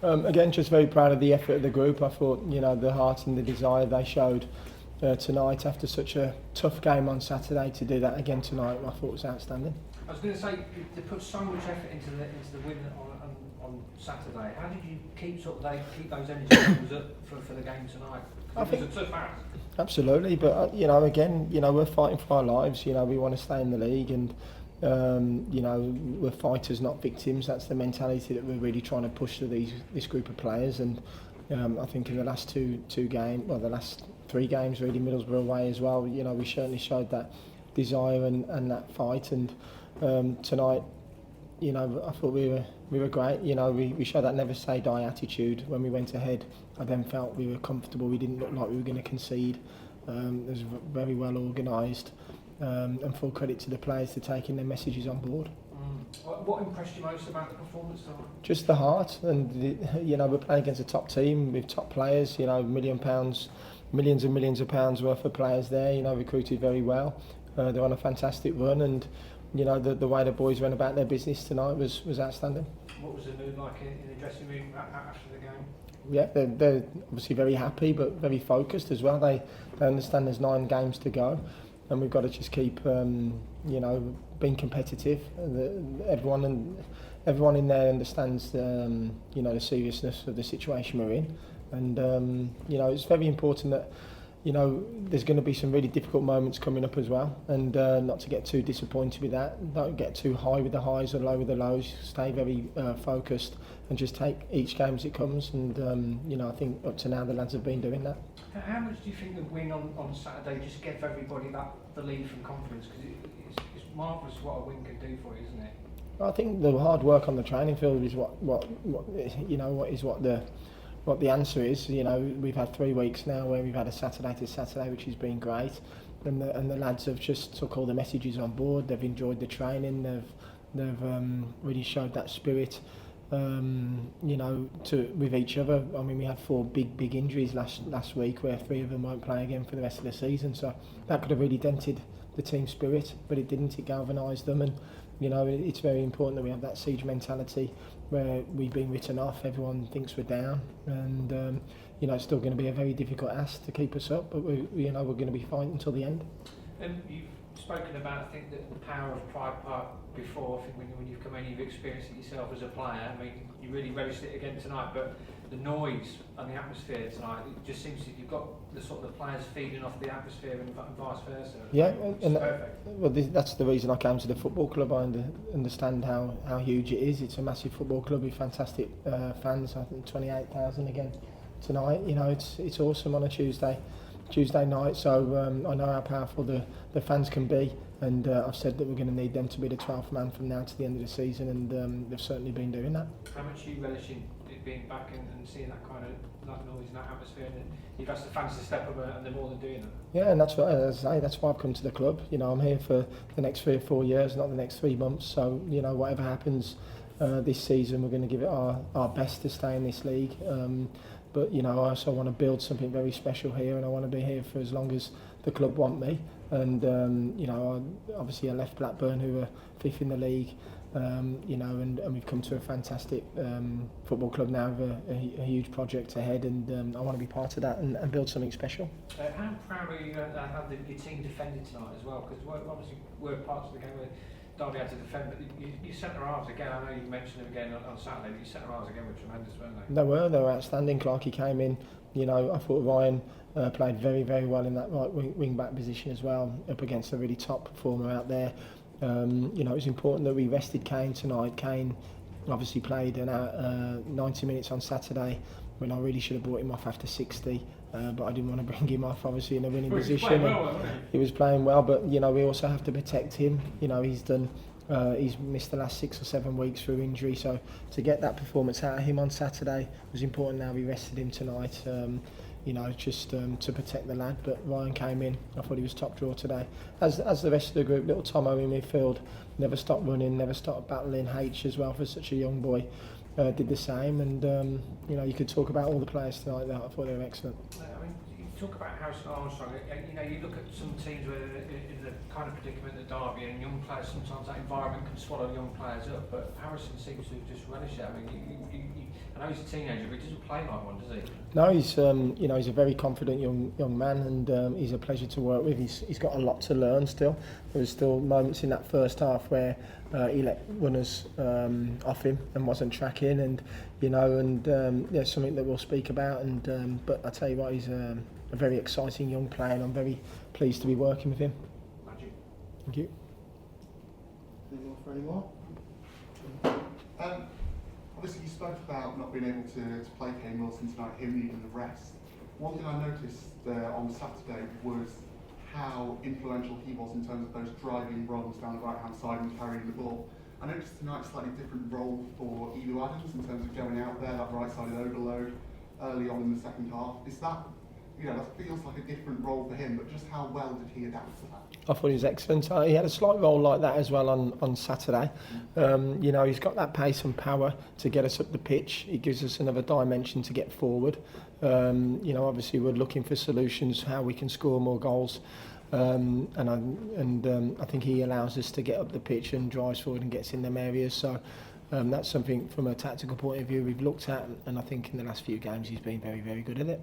Again, just very proud of the effort of the group. I thought, the heart and the desire they showed tonight after such a tough game on Saturday, to do that again tonight, I thought was outstanding. I was going to say, they put so much effort into the win on Saturday. How did you keep those energy levels up for the game tonight? It was a tough ask. Absolutely, but again, we're fighting for our lives. We want to stay in the league, and we're fighters, not victims. That's the mentality that we're really trying to push to this group of players. And I think in the last two games, the last 3 games really, Middlesbrough away as well, we certainly showed that desire and that fight. And tonight, I thought we were great. We showed that never say die attitude when we went ahead. I then felt we were comfortable. We didn't look like we were going to concede. It was very well organised, and full credit to the players for taking their messages on board. What impressed you most about the performance tonight? Just the heart, and we're playing against a top team with top players. Millions and millions of pounds worth of players there. Recruited very well. They're on a fantastic run, and the way the boys went about their business tonight was outstanding. What was the mood like in the dressing room after the game? Yeah, they're obviously very happy, but very focused as well. They understand there's 9 games to go, and we've got to just keep being competitive. Everyone in there understands the seriousness of the situation we're in, and it's very important that there's going to be some really difficult moments coming up as well, and not to get too disappointed with that. Don't get too high with the highs or low with the lows. Stay very focused and just take each game as it comes. And I think up to now the lads have been doing that. How much do you think the win on Saturday just gave everybody the lead from confidence? Because it's marvellous what a win can do for you, isn't it? I think the hard work on the training field is what the answer is. We've had 3 weeks now where we've had a Saturday to Saturday, which has been great, and the lads have just took all the messages on board. They've enjoyed the training. They've really showed that spirit, with each other. I mean, we had 4 big injuries last week, where 3 of them won't play again for the rest of the season. So that could have really dented the team spirit, but it didn't. It galvanised them, and it's very important that we have that siege mentality where we've been written off. Everyone thinks we're down, and it's still going to be a very difficult ask to keep us up, but we're going to be fighting until the end. You've spoken about, I think, the power of Pride Park before. I think when you've come in, you've experienced it yourself as a player. I mean, you really relished it again tonight, but the noise and the atmosphere tonight, it just seems that you've got the sort of the players feeding off the atmosphere and vice versa. Yeah, and perfect. That's the reason I came to the football club. I understand how huge it is. It's a massive football club with fantastic fans. I think 28,000 again tonight. It's awesome on a Tuesday night. So I know how powerful the fans can be, and I've said that we're going to need them to be the 12th man from now to the end of the season, and they've certainly been doing that. How much are you relishing it being back and seeing that kind of that noise and that atmosphere, and you've asked the fans to step up and they're more than doing that? Yeah, and that's what, as I say, that's why I've come to the club. I'm here for the next 3 or 4 years, not the next 3 months. So whatever happens this season, we're going to give it our best to stay in this league. But I also want to build something very special here, and I want to be here for as long as the club want me. And obviously I left Blackburn, who were 5th in the league, and we've come to a fantastic football club now with a huge project ahead, and I want to be part of that and build something special. How proud are you to have your team defended tonight as well? Because obviously we're parts of the game where Derby had to defend, but you centre halves again. I know you mentioned them again on Saturday, but your centre halves again were tremendous, weren't they? They were outstanding. Clarkey came in. I thought Ryan played very, very well in that right wing back position as well, up against a really top performer out there. It was important that we rested Kane tonight. Kane obviously played 90 minutes on Saturday, when I really should have brought him off after 60. But I didn't want to bring him off, obviously, in a winning position. He was playing well, but we also have to protect him. He's missed the last 6 or 7 weeks through injury, so to get that performance out of him on Saturday was important. Now we rested him tonight, just to protect the lad. But Ryan came in. I thought he was top draw today, as the rest of the group. Little Tomo in midfield never stopped running, never stopped battling. H as well, for such a young boy, did the same. And you could talk about all the players tonight. I thought they were excellent. You talk about Harrison Armstrong. You look at some teams where they're in the kind of predicament that Derby, and young players, sometimes that environment can swallow young players up. But Harrison seems to just relish it. I mean, you I know he's a teenager, but he doesn't play like one, does he? No, he's he's a very confident young man, and he's a pleasure to work with. He's got a lot to learn still. There was still moments in that first half where he let runners off him and wasn't tracking, and there's something that we'll speak about. But I tell you what, he's a very exciting young player, and I'm very pleased to be working with him. Magic. Thank you. Any more? Obviously you spoke about not being able to play Kane Wilson tonight, him needing the rest. One thing I noticed on Saturday was how influential he was in terms of those driving runs down the right hand side and carrying the ball. I noticed tonight a slightly different role for Elu Adams in terms of going out there, that right sided overload early on in the second half. Is that, that feels like a different role for him, but just how well did he adapt to that? I thought he was excellent. He had a slight role like that as well on Saturday. He's got that pace and power to get us up the pitch. It gives us another dimension to get forward. Obviously we're looking for solutions how we can score more goals. I think he allows us to get up the pitch and drives forward and gets in them areas. So that's something from a tactical point of view we've looked at, and I think in the last few games he's been very, very good at it.